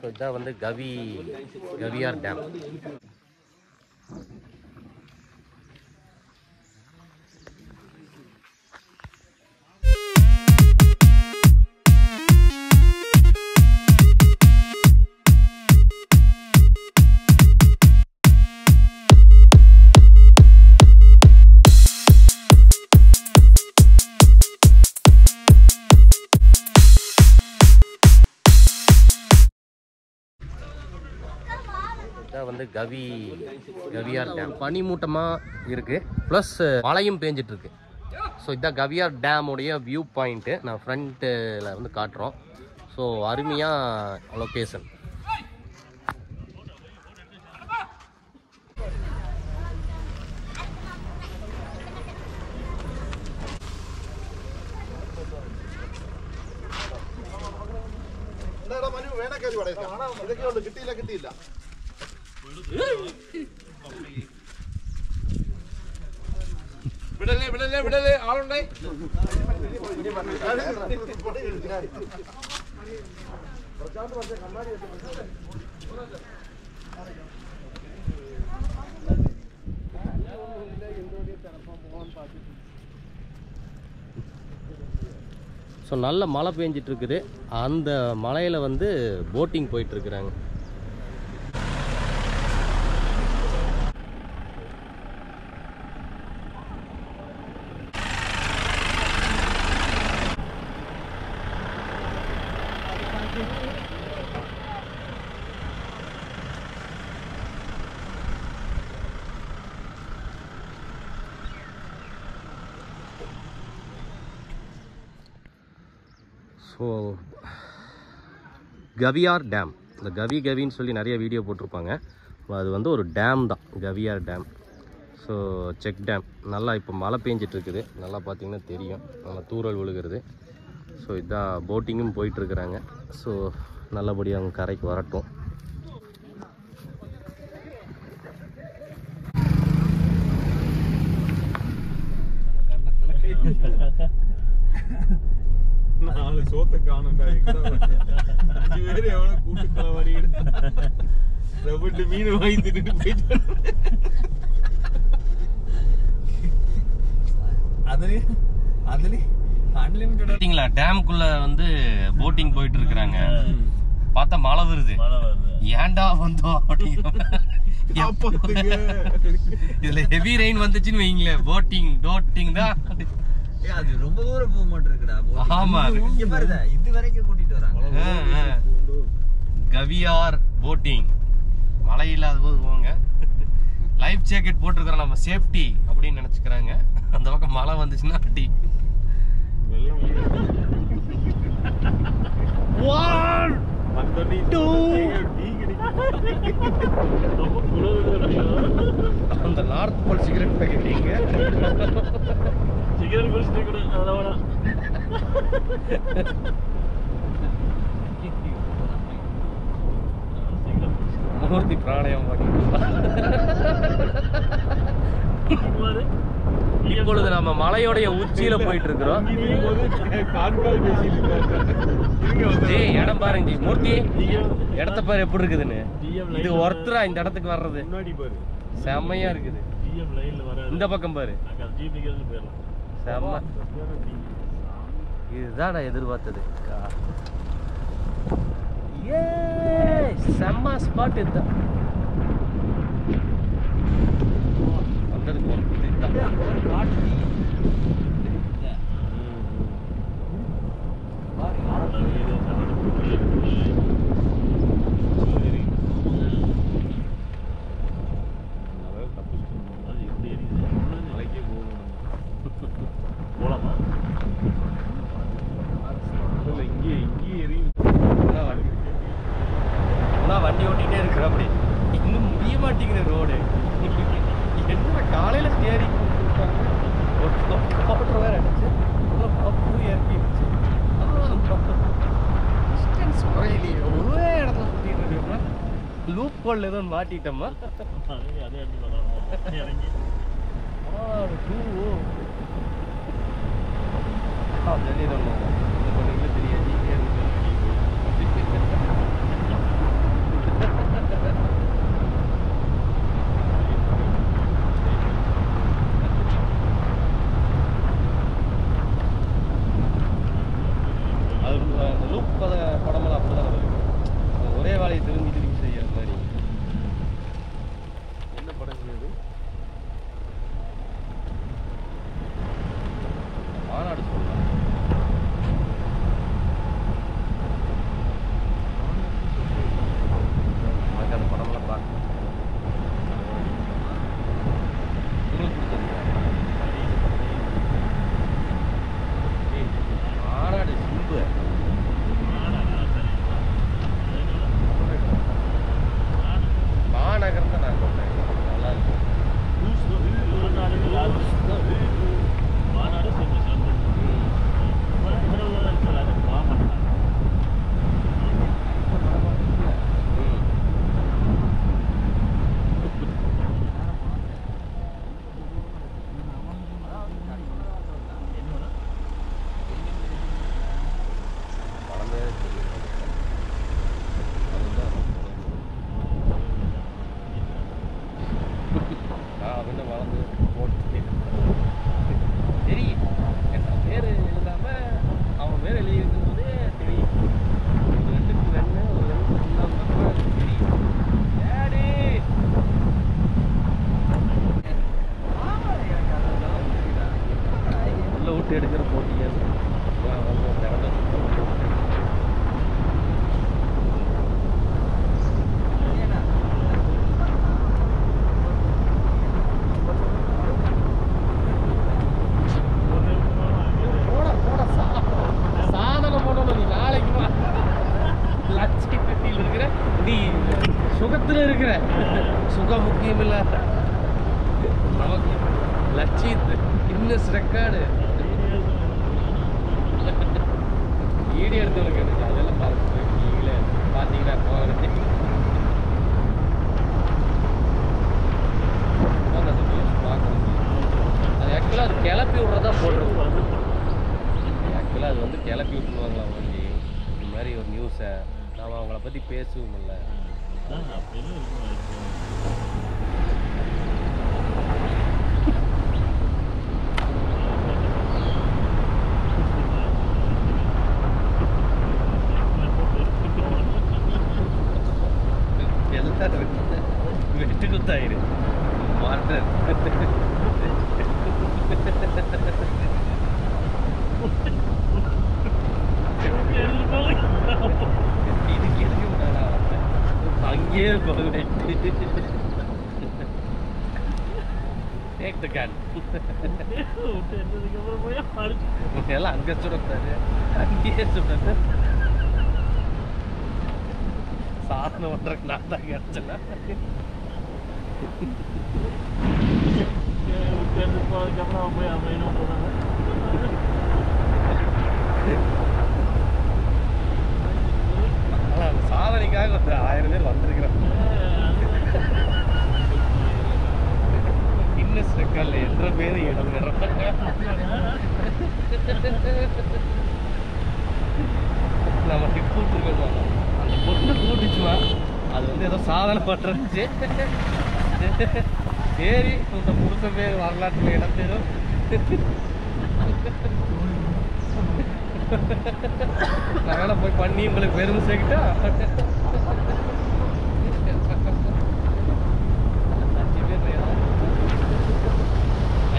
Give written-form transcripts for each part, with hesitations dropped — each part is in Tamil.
ஸோ இதான் வந்து கவியார் டேம். வந்து கவியார் டேம் பனிமூட்டமாக இருக்குது, ப்ளஸ் மழையும் பேஞ்சிட்டு இருக்கு. ஸோ இதான் கவியார் டேமுடைய வியூ பாயிண்ட்டு. நான் ஃப்ரண்ட்டில் வந்து காட்டுறோம். ஸோ அருமையாக லொக்கேஷன். കിട്ടിയില്ല വിടല്ലേ ആളുണ്ടായി. ஸோ நல்ல மழை பெஞ்சிட்டு இருக்குது. அந்த மலையில் வந்து போட்டிங் போயிட்டுருக்குறாங்க. ஸோ கவியார் டேம், இந்த கவின்னு சொல்லி நிறைய வீடியோ போட்டிருப்பாங்க. அது வந்து ஒரு டேம் தான், கவியார் டேம். So check dam. நல்லா இப்போ மழை பெஞ்சிட்ருக்குது, நல்லா பார்த்தீங்கன்னா தெரியும், நல்லா தூறல் விழுகிறது. ஸோ இதான் போட்டிங்கும் போயிட்டுருக்குறாங்க. ஸோ நல்லபடியாக அவங்க கரைக்கு வரட்டும். நாலு சோத்த காணண்டா, அஞ்சு பேர் எவனோ கூட்டுக்கள வரிட்டு மீன் வாங்கி திட்டு போயிட்டு பார்த்தீங்களா, டேமுக்குள்ள வந்து போட்டிங் போயிட்டு இருக்கிறாங்க. பார்த்தா மழை வருது, ஏன்டா வந்தோம் அப்படிங்கிற. இதுல ஹெவி ரெயின் வந்துச்சுன்னு வைங்களேன், போட்டிங் தான். அது ரொம்ப தூரம் போக மாட்டேங்குடா. ஆமா, இங்க பாருங்க, இது வரைக்கும் கூட்டிட்டு வராங்க. கவியார் போட்டிங். மழை இல்லாத போது போங்க. லைஃப் ஜாக்கெட் போட்டிருக்கிறோம், நம்ம சேஃப்டி அப்படின்னு நினைச்சுக்கிறாங்க. அந்த பக்கம் மழை வந்துச்சுன்னா அடி. அந்த நார்த் போல் சிகரெட் பேக்கெட்டிங்க சிகரெட் குடிச்சிட்டு கூட அதோட மூர்த்தி பிராணயம் இப்பொழுது நம்ம மலையோடைய உச்சியில போயிட்டு இருக்கிறோம். இடம் பாருங்க மூர்த்தி, இடத்த பாரு எப்படி இருக்குதுன்னு. இது ஒருத்தரா இந்த இடத்துக்கு வர்றது செம்மையா இருக்குது. இந்த பக்கம் பாரு, செம்ம. இதுதான் நான் எதிர்பார்த்தது. செம்ம ஸ்பாட் இதுதான். வந்ததுக்கு வண்டி ஓட்டிகிட்டே இருக்கிற அப்படி இன்னும் முடிய மாட்டேங்குது ரோடு. என்ன காலையில ஸ்டேரிங் வேற அடிச்சு இறக்கிடுச்சு. டிஸ்டன்ஸ் குறையிலையே, ஒரே இடத்துல சுற்றிட்டு இருக்கோம்னா லூப் கோல்ல ஏதோ மாட்டிட்டோமா. தெரியாது நீ சுகத்துல இருக்கிற சுகம் முக்கியம் இல்ல நமக்கு லட்சியத்து கின்னஸ் ரெக்கார்டு வீடியோ எடுத்தவனுக்கு எனக்கு அதெல்லாம் பார்த்து நீங்களே பார்த்தீங்கன்னா போகிறது அது ஆக்சுவலாக அது கிளப்பி விட்றதா போடுறது ஆக்சுவலாக அது வந்து கிளப்பி விட்டுருவாங்களா வந்து இந்த மாதிரி ஒரு நியூஸை நாம் அவங்கள பற்றி பேசுவோம்ல வெட்டு குத்தாயிரு மாட்டேன் இதுக்கு எதுக்கு விடாடா அங்கேயே வெட்டு டேக் த கேன் எல்லாம் அங்கே சுடக்கூடாது அங்கேயே சுடாது சாதனை பண்றதுக்கு நான் தான் கிடைச்சல சாதனைக்காக ஒரு 1000 பேர் வந்திருக்கிறேன் கின்னஸ் ரெக்கார்ட்ல எத்தனை பேர் இடம் நம்ம டிப் கொடுத்துருக்கோம் அந்த பொண்ணு கூட்டுச்சுமா அது வந்து ஏதோ சாதனை பண்றச்சு சரி இந்த புருஷ பேர் வரலாற்று இடம் பேரும் நான் போய் பண்ணி உங்களுக்கு பெருமை சேர்க்கிட்டா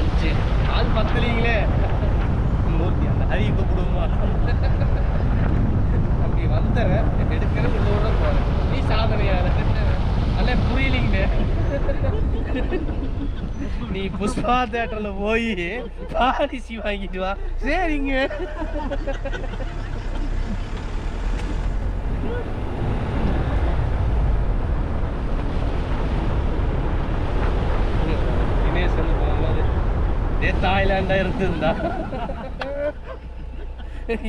5 ஆள் பத்துலீங்களே மூர்த்தி அந்த ஹரி கூப்பிடுமா அப்படி வந்தவ எடுக்கிறது உள்ளோட போறேன் நீ சாதனையார அல்ல புரியலீங்களே நீ புஷ்பா தியேட்டர்ல போய் பாலிசி வாங்கிட்டு வா சரிங்க தினேசன் போகும்போது தாய்லாண்டா இருந்திருந்தா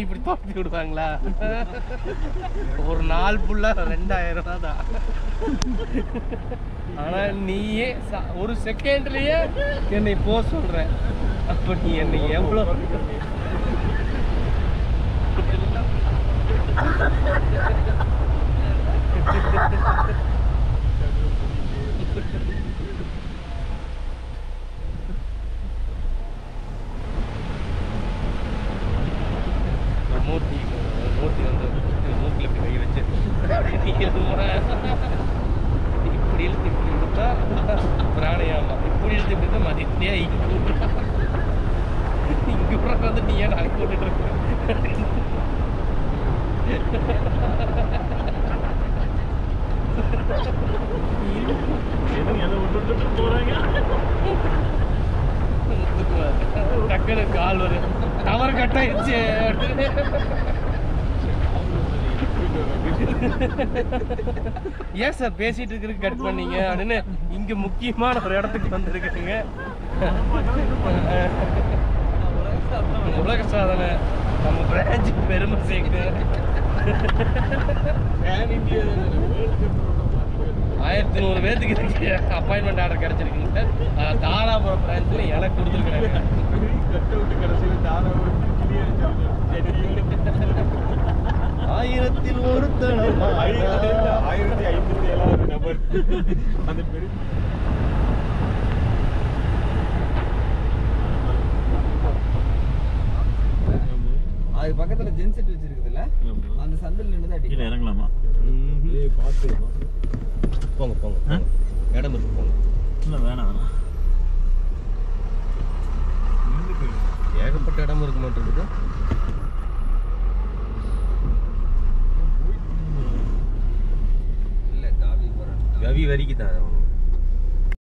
இப்படி தோப்பி விடுவாங்களா ஒரு நாள் ஃபுல்லா 2000 ரூபா தான் ஆனா நீயே ஒரு செகண்ட்லயே என்னை போ சொல்ற அப்ப நீ என்னை எவ்வளவு மூர்த்தி வந்து மூக்கில் கை வச்சு இப்படி இழுத்து இப்படி கொடுத்தா பிராணையாமா இப்படி இழுத்து இப்படி தான் மதித்தே இங்கே வந்து நீ ஏன் அங்கே போட்டுட்டு இருக்க டக்குனு கால் வரும் டவர் கட் ஆயிடுச்சு ஏன் சார் பேசிட்டு இருக்கிறதுக்கு கட் பண்ணீங்க அப்படின்னு இங்க முக்கியமான ஒரு இடத்துக்கு வந்திருக்குங்க உலக சாதனை நம்ம பிரான்ச்சுக்கு பெருமை சேர்க்கு 1100 பேத்துக்கு இதுக்கு அப்பாயின்மெண்ட் ஆர்டர் கிடைச்சிருக்குங்க தாராபுரம் பிரான்ச்சில் எனக்கு கொடுத்துருக்குறாங்க ஆயிரத்தில் ஒருத்தனம் 1057 நபர் அந்த பெரிய அது பக்கத்துல ஜென்செட் வச்சிருக்குதுல்ல அந்த சந்தில நின்னு அடி கீழ இறங்கலாமா ஏய் பாத்து போங்க போங்க இடம் இருக்கு போங்க இல்ல வேணாம் ஏகப்பட்ட இடம் இருக்க மாட்டேங்குது